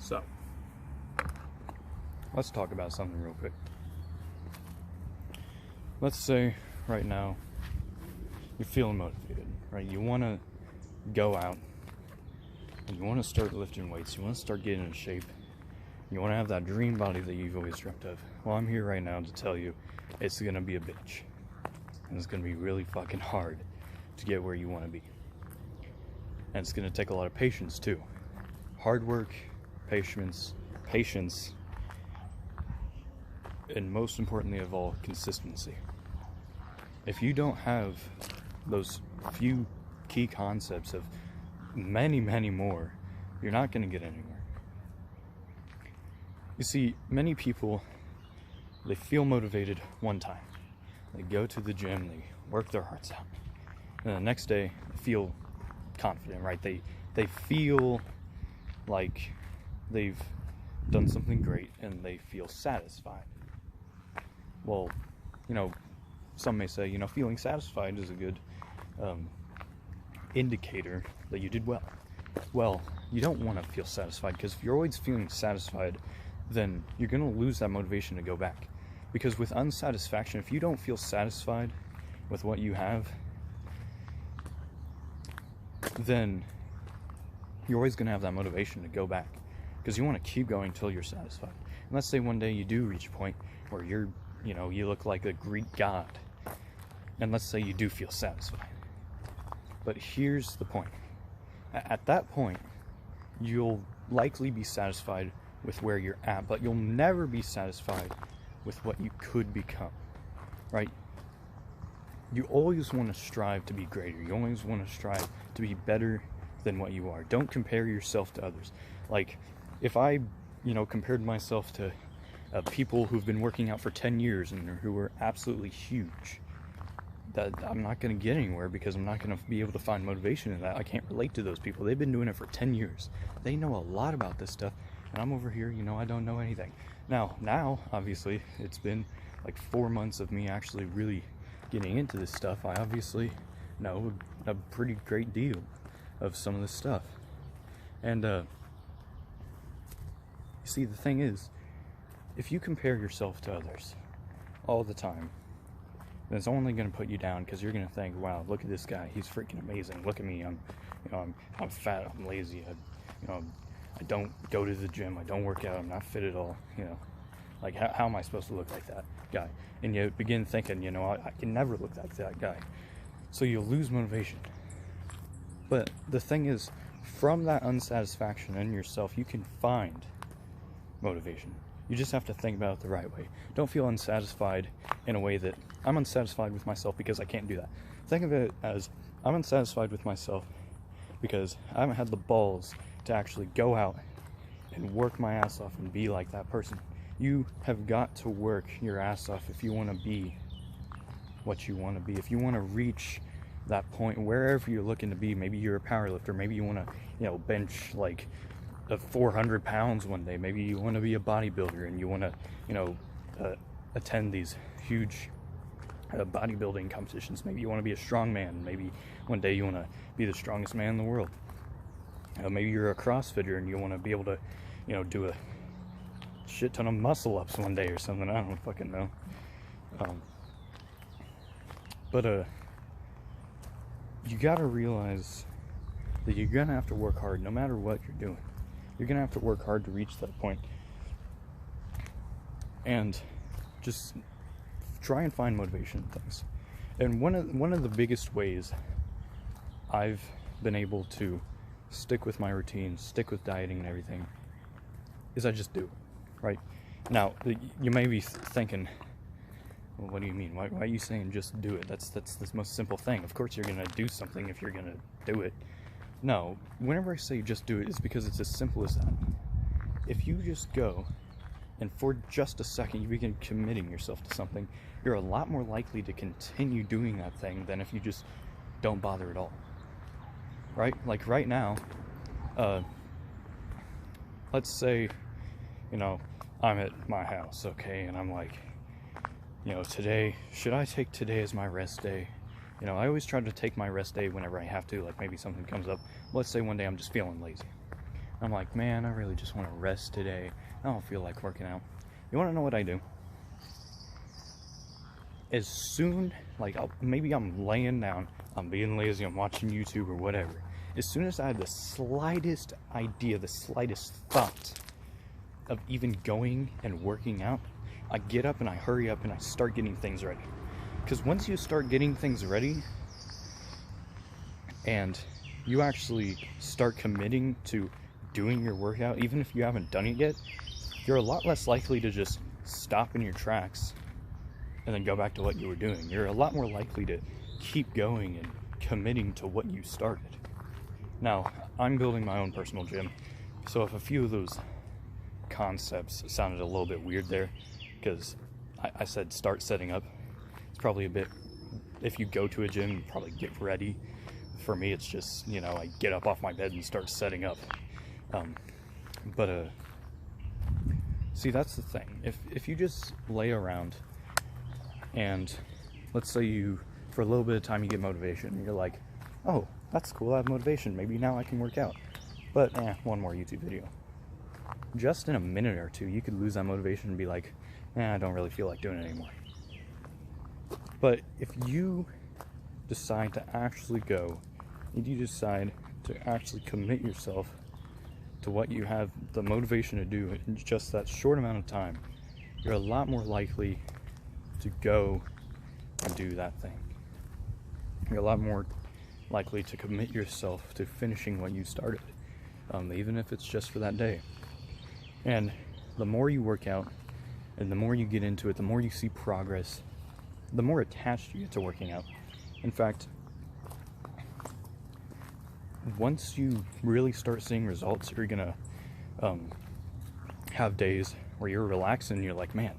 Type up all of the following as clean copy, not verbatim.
So, let's talk about something real quick. Let's say right now you're feeling motivated, right? You want to go out and you want to start lifting weights. You want to start getting in shape. You want to have that dream body that you've always dreamt of. Well, I'm here right now to tell you it's going to be a bitch. And it's going to be really fucking hard to get where you want to be. And it's going to take a lot of patience too. Hard work, patience, and most importantly of all, consistency. If you don't have those few key concepts of many, many more, you're not going to get anywhere. You see, many people, they feel motivated one time. They go to the gym, they work their hearts out. And the next day, they feel confident, right? They feel like they've done something great and they feel satisfied. Well, some may say, feeling satisfied is a good indicator that you did well. Well, you don't want to feel satisfied, because if you're always feeling satisfied, then you're going to lose that motivation to go back. Because with unsatisfaction, if you don't feel satisfied with what you have, then you're always going to have that motivation to go back, because you want to keep going until you're satisfied. And let's say one day you do reach a point where you look like a Greek god, and let's say you do feel satisfied. But here's the point. At that point, you'll likely be satisfied with where you're at, but you'll never be satisfied with what you could become, right? You always want to strive to be greater. You always want to strive to be better than what you are. Don't compare yourself to others. Like, if I, compared myself to people who've been working out for 10 years and who are absolutely huge, that I'm not going to get anywhere, because I'm not going to be able to find motivation in that. I can't relate to those people. They've been doing it for 10 years. They know a lot about this stuff, and I'm over here, I don't know anything. Now, obviously, it's been like 4 months of me actually really getting into this stuff. I obviously know a pretty great deal of some of this stuff. And, you see, the thing is, if you compare yourself to others all the time, then it's only going to put you down, because you're going to think, wow, look at this guy, he's freaking amazing. Look at me, I'm fat, I'm lazy, I don't go to the gym, I don't work out, I'm not fit at all, like how am I supposed to look like that guy? And you begin thinking, I can never look like that guy. So you'll lose motivation. But the thing is, from that unsatisfaction in yourself, you can find motivation. You just have to think about it the right way. Don't feel unsatisfied in a way that I'm unsatisfied with myself because I can't do that. Think of it as, I'm unsatisfied with myself because I haven't had the balls to actually go out and work my ass off and be like that person. You have got to work your ass off if you want to be what you want to be. If you want to reach that point wherever you're looking to be, maybe you're a powerlifter, maybe you want to, bench like 400 pounds one day, maybe you want to be a bodybuilder and you want to, attend these huge bodybuilding competitions. Maybe you want to be a strong man. Maybe one day you want to be the strongest man in the world. Maybe you're a CrossFitter and you want to be able to, do a shit ton of muscle ups one day or something. I don't fucking know. But you gotta realize that you're gonna have to work hard no matter what you're doing. You're gonna have to work hard to reach that point. And just try and find motivation in things. And one of the biggest ways I've been able to stick with my routine, stick with dieting and everything, is I just do it, right? Now, you may be thinking, well, what do you mean? Why are you saying just do it? That's the most simple thing. Of course you're going to do something if you're going to do it. No, whenever I say just do it, it's because it's as simple as that. If you just go and for just a second you begin committing yourself to something, you're a lot more likely to continue doing that thing than if you just don't bother at all. Right? Like right now, let's say, I'm at my house, okay, and I'm like, today, should I take today as my rest day? I always try to take my rest day whenever I have to, like maybe something comes up. Let's say one day I'm just feeling lazy. I'm like, man, I really just want to rest today. I don't feel like working out. You want to know what I do? As soon, like, maybe I'm laying down, I'm being lazy, I'm watching YouTube or whatever. As soon as I have the slightest idea, the slightest thought of even going and working out, I get up and I hurry up and I start getting things ready. Because once you start getting things ready and you actually start committing to doing your workout, even if you haven't done it yet, you're a lot less likely to just stop in your tracks and then go back to what you were doing. You're a lot more likely to keep going and committing to what you started. Now, I'm building my own personal gym, so if a few of those concepts sounded a little bit weird there, because I said start setting up, it's probably a bit, if you go to a gym, you probably get ready. For me, it's just, you know, I get up off my bed and start setting up. See, that's the thing. If you just lay around and let's say you, for a little bit of time, you get motivation, and you're like, oh, that's cool, I have motivation, maybe now I can work out. But, one more YouTube video. Just in a minute or two, you could lose that motivation and be like, I don't really feel like doing it anymore. But if you decide to actually go, if you decide to actually commit yourself to what you have the motivation to do in just that short amount of time, you're a lot more likely to go and do that thing. You're a lot more likely to commit yourself to finishing what you started, even if it's just for that day. And the more you work out and the more you get into it, the more you see progress, the more attached you get to working out. In fact, once you really start seeing results, you're gonna have days where you're relaxed and you're like, man,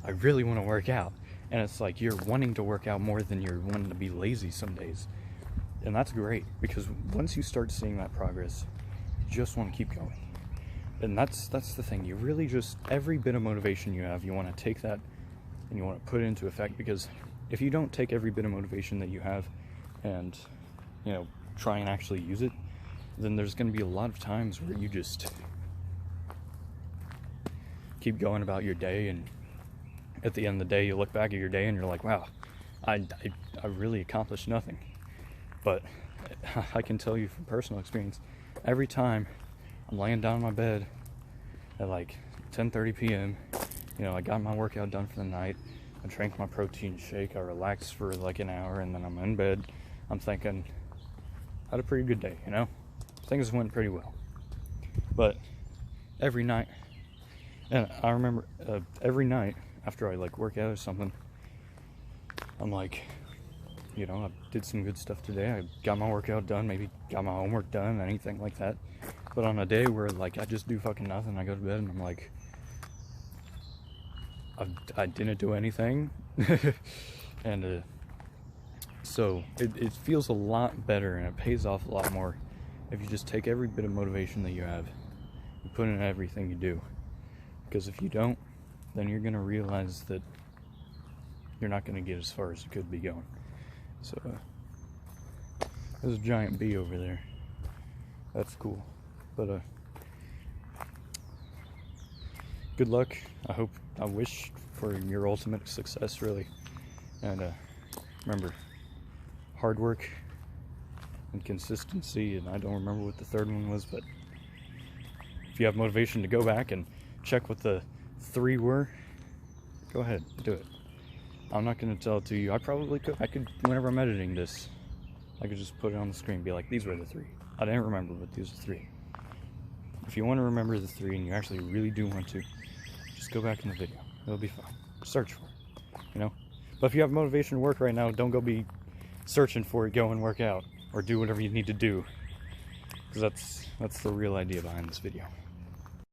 I really want to work out. And it's like you're wanting to work out more than you're wanting to be lazy some days. And that's great, because once you start seeing that progress, you just want to keep going. And that's the thing. You really just, every bit of motivation you have, you want to take that and you want to put it into effect, because if you don't take every bit of motivation that you have and, you know, try and actually use it, then there's going to be a lot of times where you just keep going about your day, and at the end of the day you look back at your day and you're like, wow, I really accomplished nothing. But I can tell you from personal experience, every time I'm laying down in my bed at like 10:30 p.m., you know, I got my workout done for the night, I drank my protein shake, I relaxed for like an hour, and then I'm in bed, I'm thinking, I had a pretty good day, you know? Things went pretty well. But every night, and I remember every night after I like work out or something, I'm like, you know, I did some good stuff today, I got my workout done, maybe got my homework done, anything like that. But on a day where like I just do fucking nothing, I go to bed and I'm like, I didn't do anything. And so it feels a lot better, and it pays off a lot more if you just take every bit of motivation that you have and put in everything you do. Because if you don't, then you're going to realize that you're not going to get as far as you could be going. So there's a giant bee over there. That's cool. But good luck. I wish for your ultimate success, really. And remember, hard work and consistency, and I don't remember what the third one was, but if you have motivation to go back and check what the 3 were, go ahead, do it. I'm not going to tell it to you. I probably could. I could, whenever I'm editing this, I could just put it on the screen and be like, these were the 3. I didn't remember, but these are 3. If you want to remember the 3 and you actually really do want to, just go back in the video. It'll be fine. Search for it, you know? But if you have motivation to work right now, don't go be searching for it. Go and work out or do whatever you need to do, because that's the real idea behind this video.